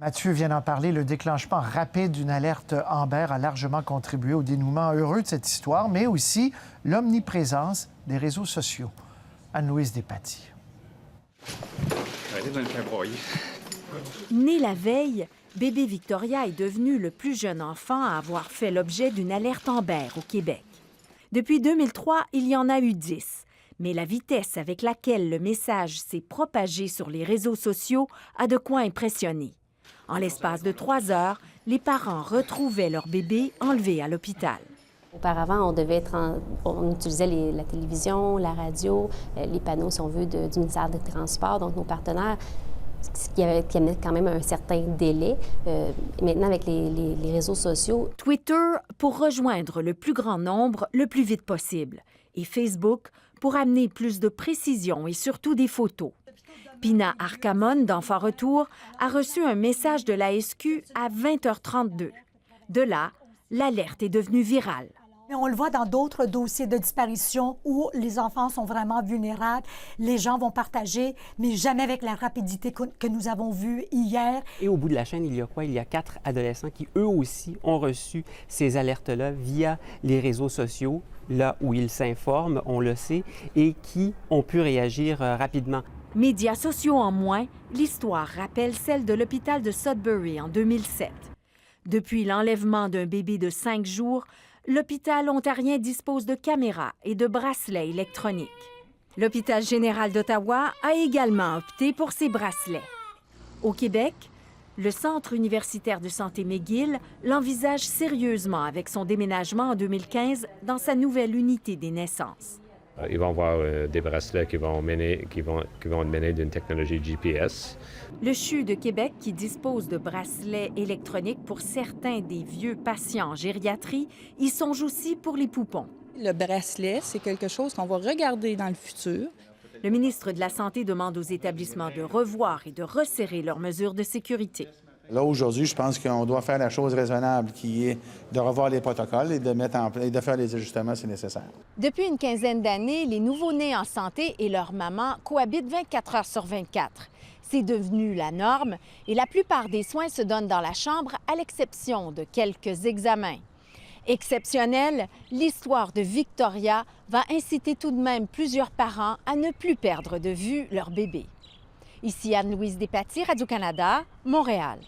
Mathieu vient d'en parler, le déclenchement rapide d'une alerte Amber a largement contribué au dénouement heureux de cette histoire, mais aussi l'omniprésence des réseaux sociaux. Anne-Louise Despatie. Né la veille, bébé Victoria est devenu le plus jeune enfant à avoir fait l'objet d'une alerte Amber au Québec. Depuis 2003, il y en a eu 10. Mais la vitesse avec laquelle le message s'est propagé sur les réseaux sociaux a de quoi impressionner. En l'espace de 3 heures, les parents retrouvaient leur bébé enlevé à l'hôpital. Auparavant, on utilisait la télévision, la radio, les panneaux, si on veut, du ministère des Transports, donc nos partenaires, ce qui amenait quand même un certain délai. Maintenant, avec les réseaux sociaux... Twitter pour rejoindre le plus grand nombre le plus vite possible. Et Facebook pour amener plus de précision et surtout des photos. Pina Arcamon, d'Enfants Retour, a reçu un message de la SQ à 20h32. De là, l'alerte est devenue virale. On le voit dans d'autres dossiers de disparition où les enfants sont vraiment vulnérables. Les gens vont partager, mais jamais avec la rapidité que nous avons vue hier. Et au bout de la chaîne, il y a quoi? Il y a 4 adolescents qui, eux aussi, ont reçu ces alertes-là via les réseaux sociaux, là où ils s'informent, on le sait, et qui ont pu réagir rapidement. Médias sociaux en moins, l'histoire rappelle celle de l'hôpital de Sudbury en 2007. Depuis l'enlèvement d'un bébé de 5 jours, l'hôpital ontarien dispose de caméras et de bracelets électroniques. L'hôpital général d'Ottawa a également opté pour ces bracelets. Au Québec, le Centre universitaire de santé McGill l'envisage sérieusement avec son déménagement en 2015 dans sa nouvelle unité des naissances. Ils vont avoir des bracelets qui vont mener d'une technologie GPS. Le CHU de Québec, qui dispose de bracelets électroniques pour certains des vieux patients en gériatrie, y songe aussi pour les poupons. Le bracelet, c'est quelque chose qu'on va regarder dans le futur. Le ministre de la Santé demande aux établissements de revoir et de resserrer leurs mesures de sécurité. Là, aujourd'hui, je pense qu'on doit faire la chose raisonnable, qui est de revoir les protocoles et de faire les ajustements si nécessaire. Depuis une quinzaine d'années, les nouveau-nés en santé et leur maman cohabitent 24 heures sur 24. C'est devenu la norme et la plupart des soins se donnent dans la chambre, à l'exception de quelques examens. Exceptionnelle, l'histoire de Victoria va inciter tout de même plusieurs parents à ne plus perdre de vue leur bébé. Ici Anne-Louise Despatie, Radio-Canada, Montréal.